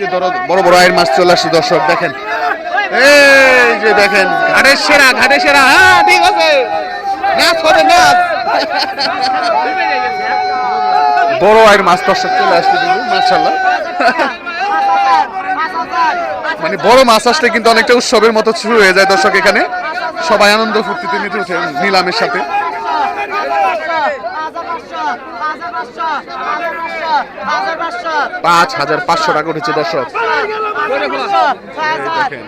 যে বড় বড় আয়ের মাছ চলে আসছে দর্শক দেখেন, এই যে দেখেন ঘাটের সেরা হ্যাঁ ঠিক আছে, নাচ হবে নাচ। বড় আয়ের মাছ দর্শক চলে আসছে কিন্তু মাশাআল্লাহ। মানে বড় মাছ আসলে কিন্তু অনেকটা উৎসবের মতো শুরু হয়ে যায় দর্শক, এখানে সবাই আনন্দ ফুর্তিতে মেতে ওঠে নিলামের সাথে। ৫,৫০০ টাকা উঠেছে দর্শক। দেখেন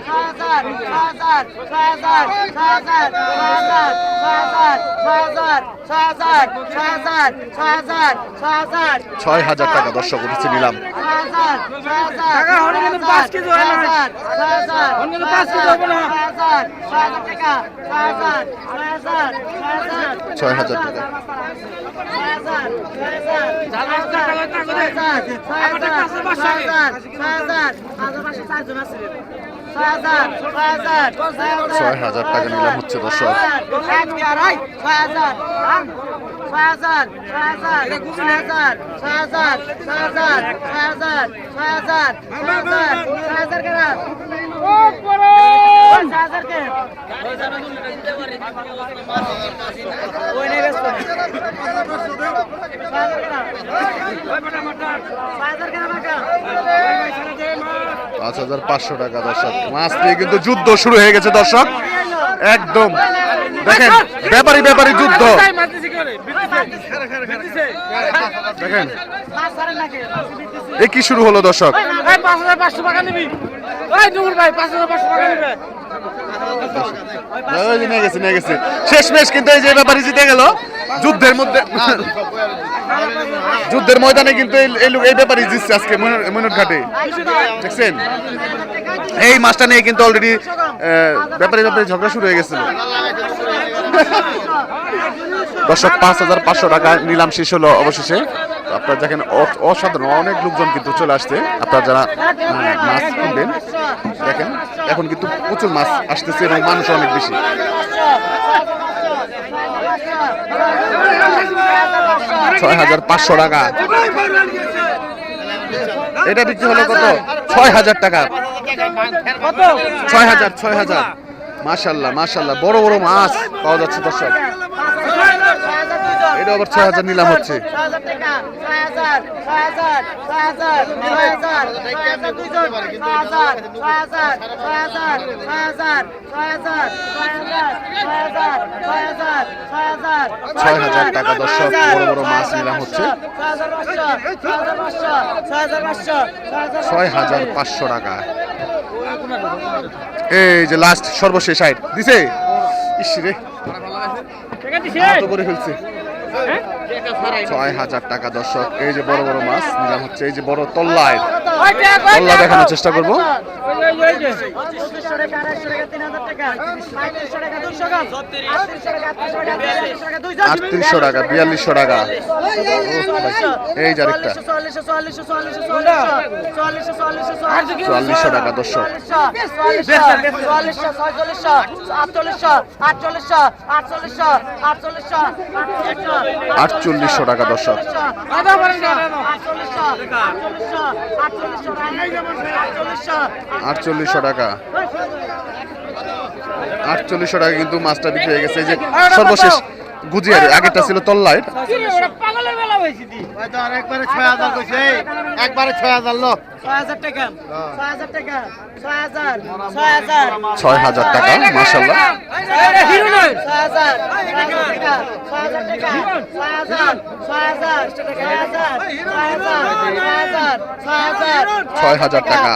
৬,০০০ টাকা দর্শক উঠেছে নিলাম। ৬,০০০ টাকা। ৬,০০০ টাকা নিলাম হচ্ছে দর্শক। ৫,৫০০ টাকা দর্শক। মাছ নিয়ে কিন্তু যুদ্ধ শুরু হয়ে গেছে দর্শক, একদম দেখেন ব্যাপারী যুদ্ধ দেখেন। এ কি শুরু হলো দর্শক? নিয়ে গেছে শেষমেশ কিন্তু এই যে ব্যাপারী জিতে গেল যুদ্ধের ময়দানে, কিন্তু এই ব্যাপারী জিতছে আজকে ময়ূর ঘাটে দেখছেন। এই মাছটা নিয়ে কিন্তু অলরেডি ব্যাপারী ঝগড়া শুরু হয়ে গেছিল দর্শক। ৫,৫০০ টাকা নিলাম শেষ হলো অবশেষে। আপনারা দেখেন অসাধারণ অনেক লোকজন কিন্তু চলে আসছে। আপনারা যারা মাছ কিনবেন দেখেন, এখন কিন্তু প্রচুর মাছ আসতেছে এবং মানুষ অনেক বেশি। ৬,৫০০ টাকা। এটা বিক্রি হলো কত? ৬,০০০ টাকা। ৬,০০০ মাশাআল্লাহ বড় বড় মাছ পাওয়া যাচ্ছে দর্শক। এটা আবার ৬,০০০ নিলাম হচ্ছে। ৬,০০০ টাকা দর্শক, বড় বড় মাছ নিলাম হচ্ছে। ৬,৫০০ টাকা। এই যে লাস্ট সর্বশেষ সাইড দিছে, ইসরে করে ফেলছে। ৬,০০০ টাকা দর্শক। এই যে বড় বড় মাছ নিলাম হচ্ছে। এই যে বড় তল্লা দেখানোর চেষ্টা করবো। ৩৮০০ টাকা, ৪২০০ টাকা। এই যে আরেকটা ৪৪০০ টাকা দর্শক। ৪৮০০ টাকা দর্শক। ৪৮০০ টাকা। ৪৮০০ টাকা কিন্তু মাছটা বিক্রি হয়ে গেছে। এই যে সর্বশেষ গুজিয়ার, আগেরটা ছিল তল্লায়। ৬,০০০ টাকা মাশাআল্লাহ। ৬,০০০ টাকা।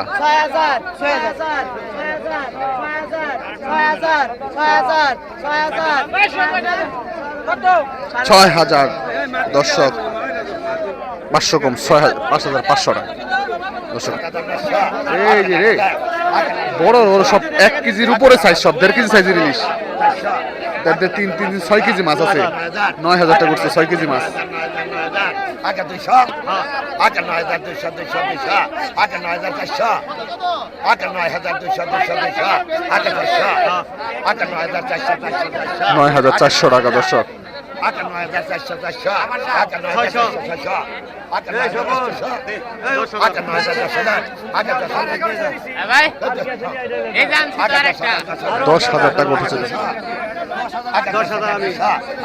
৬,০০০ দর্শক। ৫০০ কম, ৫,৫০০ টাকা দর্শক। এই যে রে বড় বড় সব ১ কেজির উপরে সাইজ, সব ১.৫ কেজি সাইজের ইলিশ। ৬ কেজি মাছ আছে। ৯,০০০ টাকা করছে ৬ কেজি মাছ। ৯,২০০, ৯,২০০, ২০০, ৯,৪০০, ৯,২০০, ৯,৪০০ টাকা দর্শক। আগে 9400 400 আগে 9400 আগে 9400 আগে 9400 আগে 10,000 ভাই এই দাম ছিল আরেকটা 10,000 টাকা উঠেছে আগে 10,000 আমি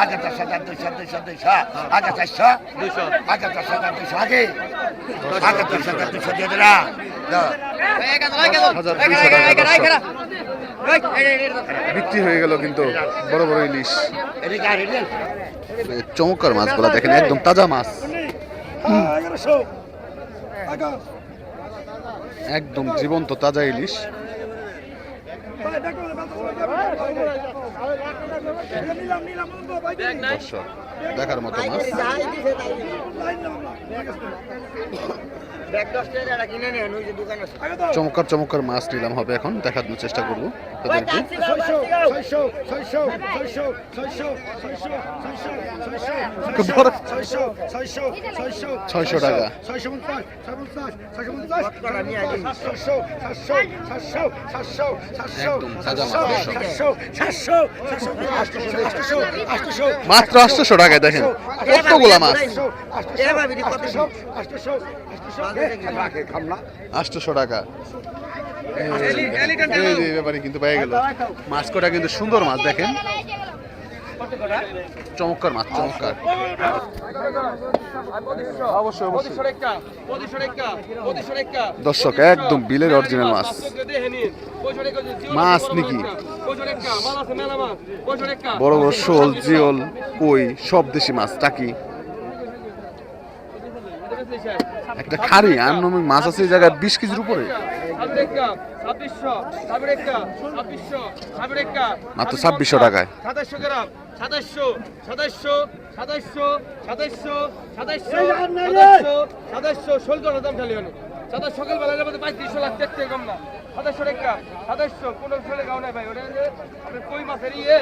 আগে 10,000 200 200 200 আগে 400 200 আগে 10,000 200 আগে 10,000 200 দিয়ে দিলা বিক্রি হয়ে গেল কিন্তু বড় বড় ইলিশ চমৎকার মাছগুলা দেখেন একদম তাজা মাছ একদম জীবন্ত তাজা ইলিশ দর্শক দেখার মতো মাছ চমৎকার চমৎকার মাছ নিলাম হবে এখন দেখানোর চেষ্টা করবো তাদেরকে 600 টাকা একদম তাজা মাছ মাত্র 800 টাকায় দেখেন কতগুলা মাছ 800 টাকা এই ব্যাপারে কিন্তু পেয়ে গেল মাছ কটা কিন্তু সুন্দর মাছ দেখেন চমৎকার মাছ চমৎকার দর্শক একদম বিলের অরিজিনাল মাছ মাছ নাকি বড় বড় শোল জিওল কই সব দেশি মাছ টাকি একটা খারি আনমিক মাছ আছে এই জায়গায় 20 কেজির উপরে মাত্র 2600 টাকায় 2700 গ্রাম 2700 ষোলটার দাম খালি হলো সাদা সকালবেলার মধ্যে 3500 লাখ দেখতে কম না 2700 টাকা 2700 কোন ছেলে গাও নাই ভাই ওটা আপনি কই মাছের ইয়ে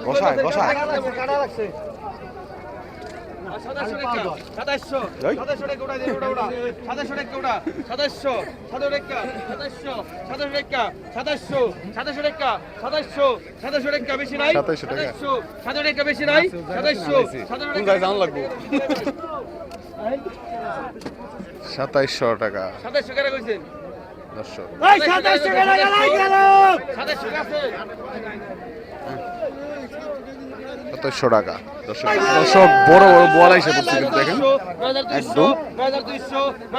বসায় কাটা লাগছে 2700 টাকা 2700 টাকা ওটা দিয়ে ওটা 2700 টাকা ওটা 2700 টাকা 2700 টাকা 2700 টাকা 2700 টাকা বেশি নাই 2700 টাকা বেশি নাই 2700 টাকা জান লাগবে 2700 টাকা 2700 টাকা কইছেন দর্শক 2700 টাকা লাই গেল 2700 আছে 2700 টাকা দর্শক দর্শক বড় বড় বল আইসে পড়ছে কিন্তু দেখেন একদম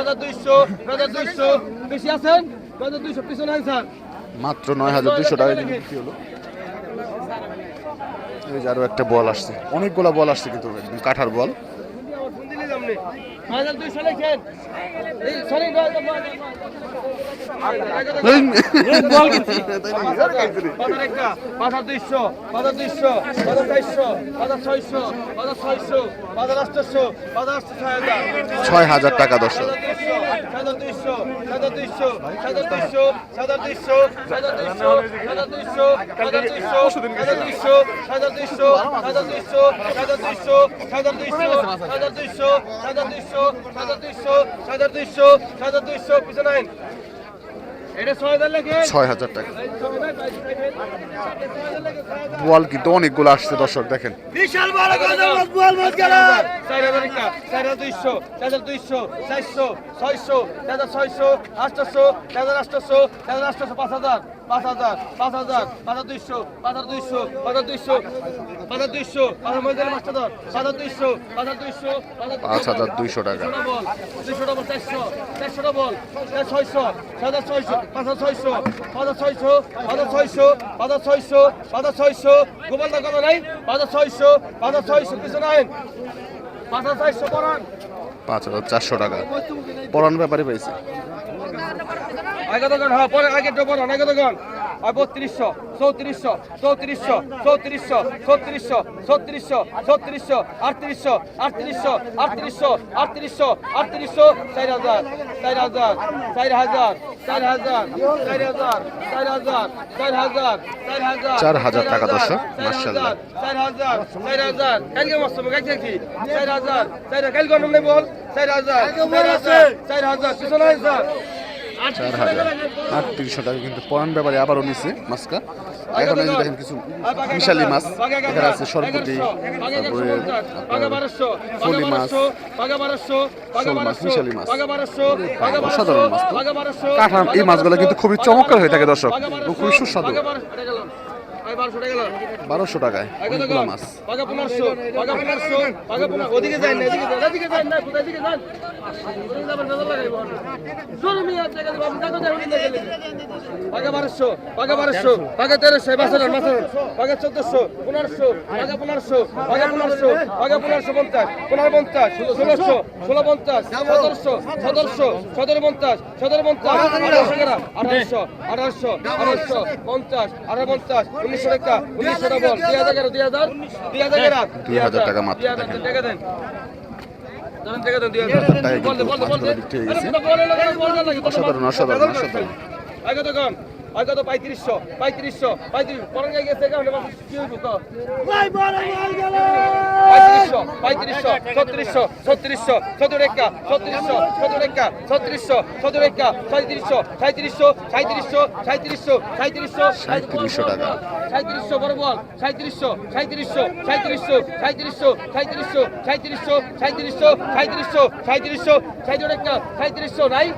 2200 বেশি আছেন 2200 পিছনে আনসার মাত্র 9200 টাকা কিন্তু বিক্রি হলো এই যে আরো একটা বল আসছে অনেকগুলা বল আসছে কিন্তু একদম কাঠার বল ফোন দিলে যামনে 2200 লেখেন এই সরি ছয় হাজার টাকা দর্শক এটা 6000 লেখেন 6000 টাকা বল কিন্তু অনেকগুলো আসছে দর্শক দেখেন বিশাল বড় বল মাছ গেল 4000 টাকা 4200 4200 400 600 4600 800 4800 4800 5000 5000 5000 5200 5200 5200 5200 5200 মাস্টার 5200 5200 5200 টাকা 200 ডবল 400 400 ডবল 600 600 5600 5600 5600 5600 গোপাল দা কত নাই 5600 পিছনে আইন 5600 পড়ান 5400 টাকা পরান ব্যাপারে পাইছে আগে দোকান হ্যাঁ পরে আগে তো পড়ান আগে দোকান আর 3200 3400 3400 3400 3600 3600 3600 3800 3800 3800 3800 3800 4000 4000 4000 4000 4000 টাকা দর্শক মাশাআল্লাহ 4000 কালকে মস্ত গাইছে কি 4000 কালকে গরম নেই বল 4000 4000 কিছু নাই স্যার 4000 3800 টাকা কিন্তু পরান ব্যাপারে আবারও নিছে মাস্কা এখন এই যে দেখেন কিছু মিশালি মাছ, এখানে আছে সরপুটি, তারপরে ফলি মাছ, শোল মাছ, মিশালি মাছ, অসাধারণ মাছ তো। কাঁঠাল এই মাছগুলো কিন্তু খুবই চমৎকার হয়ে থাকে দর্শক, এবং খুবই সুস্বাদু। 1200 টাকায় অনেকগুলো মাছ। টাকা মাত্র দেখেন। অসাধারণ অসাধারণ অসাধারণ। 3500 বড় বল 3700 নাই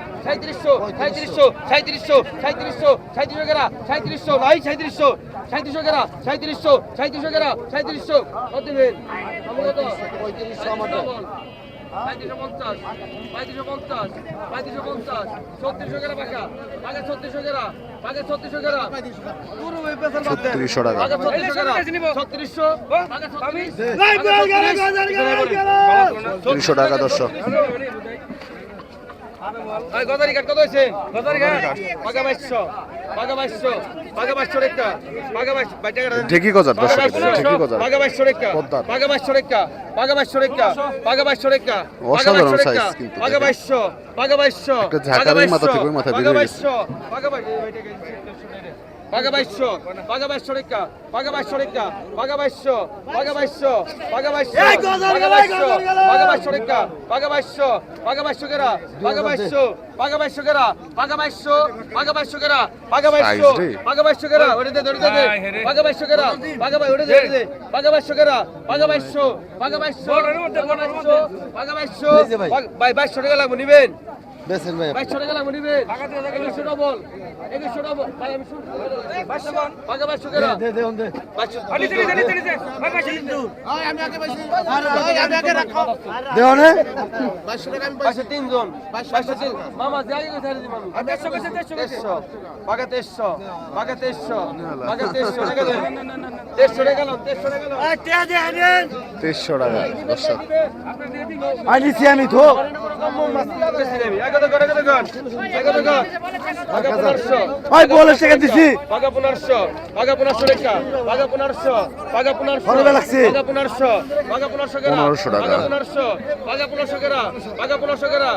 3700 গেরা 3700 নাই 3700 গেরা 3700 গেরা 3700 কত দিবেন আমরা তো 3500 আমাদের 3550 3600 গেরা বাকা 3600 গেরা 3600 গেরা পুরো ওই পেছন মধ্যে 3600 টাকা 3600 গেরা 3600 300 টাকা দর্শক। গদারি কাট কত হইছে গদারি কাট পাগা 2200 রেখা পাগা 22 টাকা ঢেকি গজার দর্শক, ঢেকি গজার পাগা 2200 রেখা পাগা 2200 রেখা পাগা 2200 রেখা অসাধারণ সাইজ কিন্তু পাগা 2200 একটা ঝাঁকারের মাথা থেকে ওই মাথা বের হয়ে গেছে। পাগা 2200 রেখা পাগা 2200 রেখা পাগা 2200 রেখা পাগা 2200 গেরা পাগা 2200 গেরা পাগা 2200 গেরা পাগা 2200 গেরা ওরে দে পাগা 2200 গেরা পাগা ওরে দে পাগা 2200 গেরা পাগা 2200 ভাই 2200 টাকা লাগবে নিবেন বেসেন ভাই 2200 টাকা লাগবে নিবেন 2100 ডবল ভাই আমি শুন পাগা 2200 গেরা দে দে দে 2200 আলি চলে ভাই পাশে কিন্তু আমি আগে রাখো দেও না 2200 টাকা আমি পাশে তিনজন পাশে তিন মামা জায়গা কোথায় দিদি মামা 150 পাগা 2300 টাকা দেন 2300 টাকা লাম 2300 টাকা লাম 2300 টাকা দর্শক। আনিছি আমি তো ওই বলে টাকা দিছি পাগা 1500 রেখা পাগা 1500 ভালো লাগছে 1500 গেরা 1500 টাকা। পাগা 1500 গেরা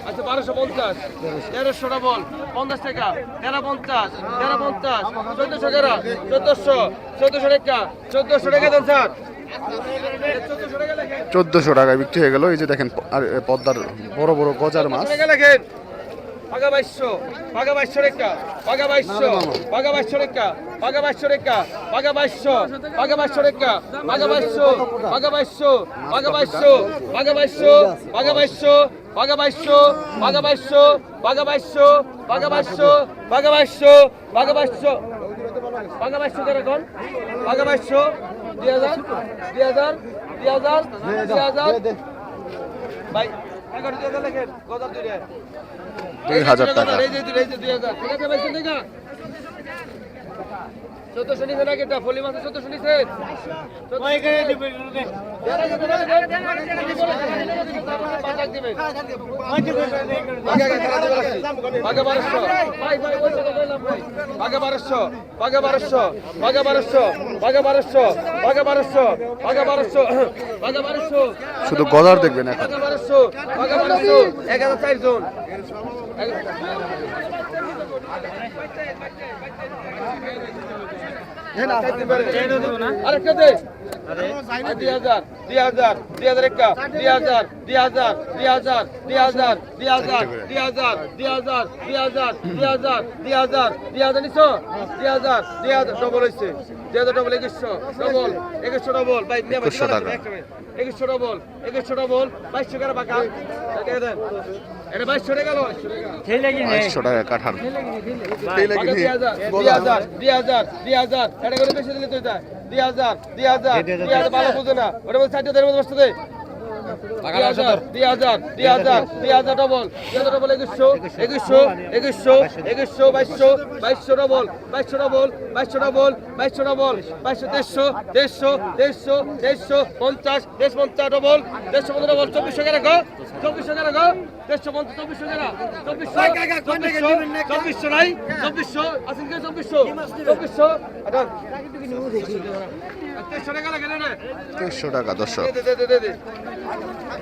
আচ্ছা 1250 1300 ডবল 50 টাকা 1350 1400 গেরা 1400 রেখা 1400 টাকা দেন স্যার 1400 টাকায় বিক্রি হয়ে গেল। এই যে দেখেন আর পদ্মার বড় বড় গজার মাছ। লেখেন পাগা 2200 রেখা পাগা 2200 রেখা পাগা 2200 রেখা পাগা 2200 রেখা পাগা 2200 পাগা 2200 পাগা 2200 পাগা 2200 পাগা 2200 পাগা 2200 পাগা 2200 পাগা 2200 পাগা 2200 পাগা 2200 পাগা 2200 পাগা 2200 করে কোন পাগা 2200 2000 ভাই 11 লেখেন গজার দুই রে 2000 টাকা। এই যে 2000 ঠিক আছে ভাই শুনে না 1400 নিছে নাকি এটা ফলি মাছ 1400 নিছে ওই করে দিবেন পাগা 1200 ভাই ওই কথা কইলাম ভাই পাগা 1200 পাগা 1200 পাগা 1200 পাগা 1200 পাগা 1200 পাগা 1200 পাগা 1200 শুধু গজার দেখবেন এখন। পাগা 1200 পাগা 1200 1004 জন আরেকটা দে 2000 2000 2000 একটা 2000 2000 2000 2000 2000 2000 2000 2000 2000 2000 2000 নিছো 2000 2000 ডবল হইছে 2000 ডবল 2100 ডবল 2100 ডবল ভাই নিয়ে ভাই 2100 টাকা। 2100 ডবল 2100 ডবল 2200 টাকা বাকা এটা দেন এটা 2200 টাকা গেল 2200 টাকা কাঠার বাকা 2000 2000 2000 এটা করে বেশি দিলে তো এটা 2000 2000 2000 ভালো বুঝে না ওটা বল 60 এর মধ্যে বসতে দে 2000 2000 2000 2000 double 2000 double 2100 2200 double 2200 double 2200 double 2200 double 150 50 50 double 150 double 2400 টাকা গো 2400 টাকা গো 150 2400 টাকা 2400 নাই 2400 আসেন কে 2400 আদান 2300 টাকা লাগে না 2300 টাকা দর্শক দে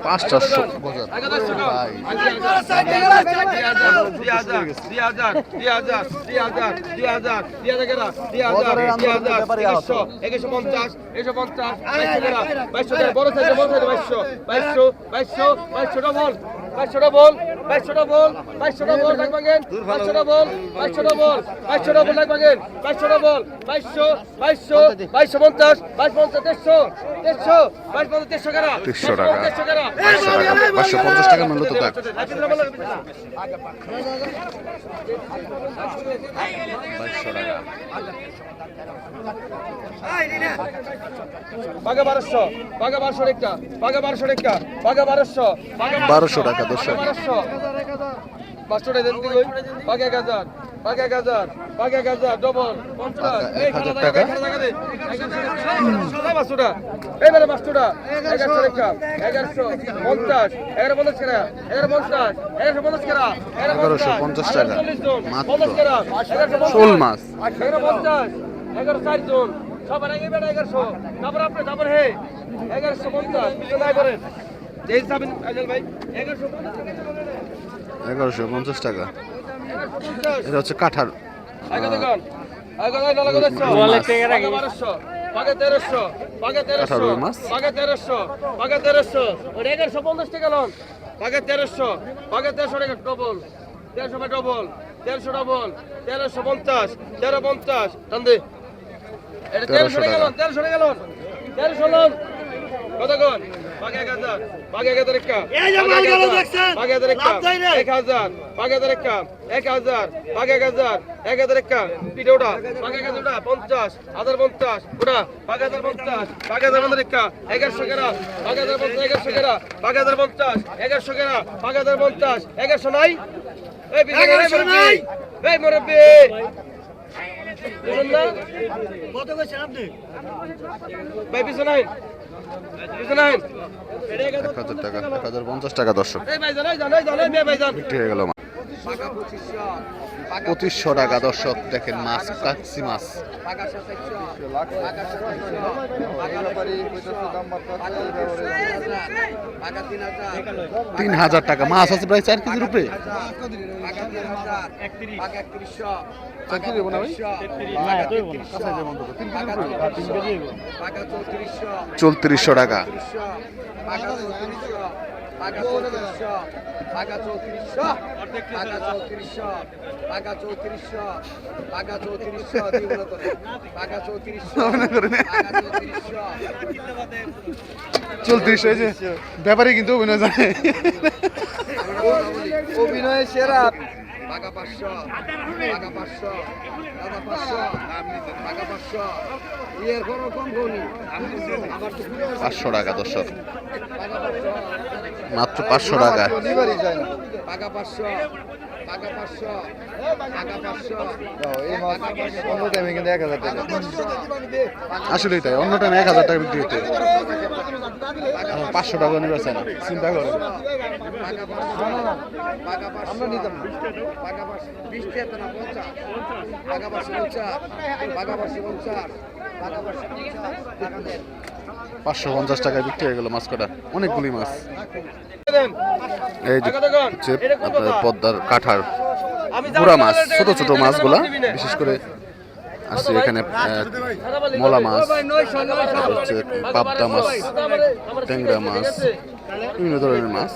500 বাজার টাকা 550 টাকা মূল্য তো থাক 2200 টাকা বাগা 1200 বাগা 1200 একটা বাগা 1200 একটা বাগা 1200 1200 টাকা দর্শক 1200 500 দেন দিই বাগা 1000 বাগা 1000 বাগা 1000 ডবল 50 এই 1000 টাকা। টাকা দে 500 টা এবারে 500 টা 1100 টাকা 1100 50 1150 টাকা 1150 1150 টাকা 1150 টাকা মাত্র 50 টাকা 1150 শোল মাছ 1150 1160 জন সবার আগে বেটা 1100 তারপর আপনি তারপর হে 1150 কিছু নাই করেন যেই সাবেন আজল ভাই 1150 টাকা এটা হচ্ছে কাঠার আগে দেখুন আগে নয় নলা কথা রুই মাছ। আগে 1200 আগে 1300 আগে কাঁঠাল রুই 1300 মাছ। আগে 1300 আগে 1300 ওটা 1150 টাকা লন আগে 1300 আগে 1300 টাকা ডবল 1300 টাকা ডবল 1300 ডবল 1350 1350 টান দে এটা 1300 টাকা লন 1300 টাকা লন 1300 লন কত কোন বাগে 1000 বাগে 1000 টাকা এই যে মাল গেল দেখছেন? বাগে 1000 টাকা লাভ যায় না? 1000 বাগে 1000 টাকা 1000 বাগে 1000 1000 টাকা পিঠে ওটা বাগে 1000 ওটা 50 1050 ওটা বাগে 1050 বাগে 1050 টাকা 1100 টাকা বাগে 1050 1100 টাকা বাগে 1050 1100 টাকা বাগে 1050 1100 নাই এই পিঠে 1100 নাই? এই মুরব্বি বুঝলেন না কত কইছেন আপনি? ভাই পিছনে আইন পিছনে আইন 1000 টাকা 1050 টাকা দর্শক এই ভাই জানাই জানাই জানাই মে ভাই জান বিক্রি হয়ে গেল মাছ। 2500 টাকা দর্শক দেখেন মাছ কাচ্চি মাছ 3000 টাকা মাছ আছে প্রায় 4 কেজির উপরে চৌত্রিশশো টাকা চৌত্রিশ এই যে ব্যাপারে কিন্তু অভিনয় জানে অভিনয় সেরা টাকা 500 টাকা 500 টাকা 500 টাকা 500 এর কোনো কম করি আবার 500 টাকা দর্শক টাকা 500 মাত্র 500 টাকা টাকা 500 টাকা 500 টাকা 500 এই মাছ অন্য টাইমে কিন্তু 1000 টাকা আসলেই তাই অন্য টাইমে 1000 টাকা বিক্রি হতো 500 টাকা নিবে না চিন্তা করে আমরা নিতাম টাকা 500 20 টাকা না 50 টাকা 550 টাকা 550 টাকা 550 টাকা দেন 550 টাকায় বিক্রি হয়ে গেল মাছ কটা অনেকগুলি মাছ দেন এই যে হচ্ছে আপনার পদ্মার কাঠার আমি বুড়া মাছ ছোট ছোট মাছগুলা বিশেষ করে আছে এখানে মোলা মাছ, হচ্ছে পাবদা মাছ, ট্যাংরা মাছ, বিভিন্ন ধরনের মাছ।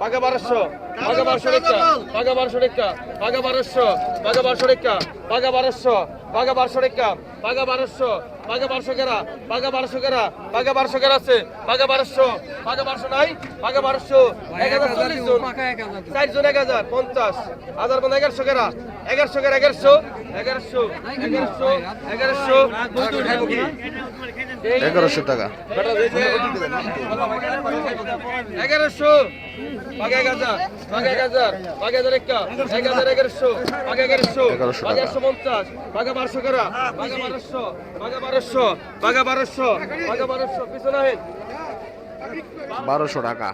পাকা 1200, পাকা 1200 টাকা, পাকা 1200 টাকা, পাকা 1200, পাকা 1200 টাকা, পাকা 1200, পাকা 1200 টাকা, পাকা 1200, পাকা 1200 কেরা, পাকা 1200 কেরা, পাকা 1200 কেরা আছে, পাকা 1200, পাকা 1200 নাই, পাকা 1200, 1040 জন, 4 জন 1000, 50, 1000 বন্ধ 1100 কেরা, 1100 কেরা, 1100, 1100, 1100, 1100, 1100 টাকা। 1100, পাকা 1000, পাকা 1000, পাকা 1000 একা, 1000 1100, পাকা 1100, 1100 পাকা টাকা। 150, পাকা 1200 কেরা, পাকা 1200, পাকা 1200, পাকা 1200, পাকা 1200, পিছনে আহেন। 1200 টাকা।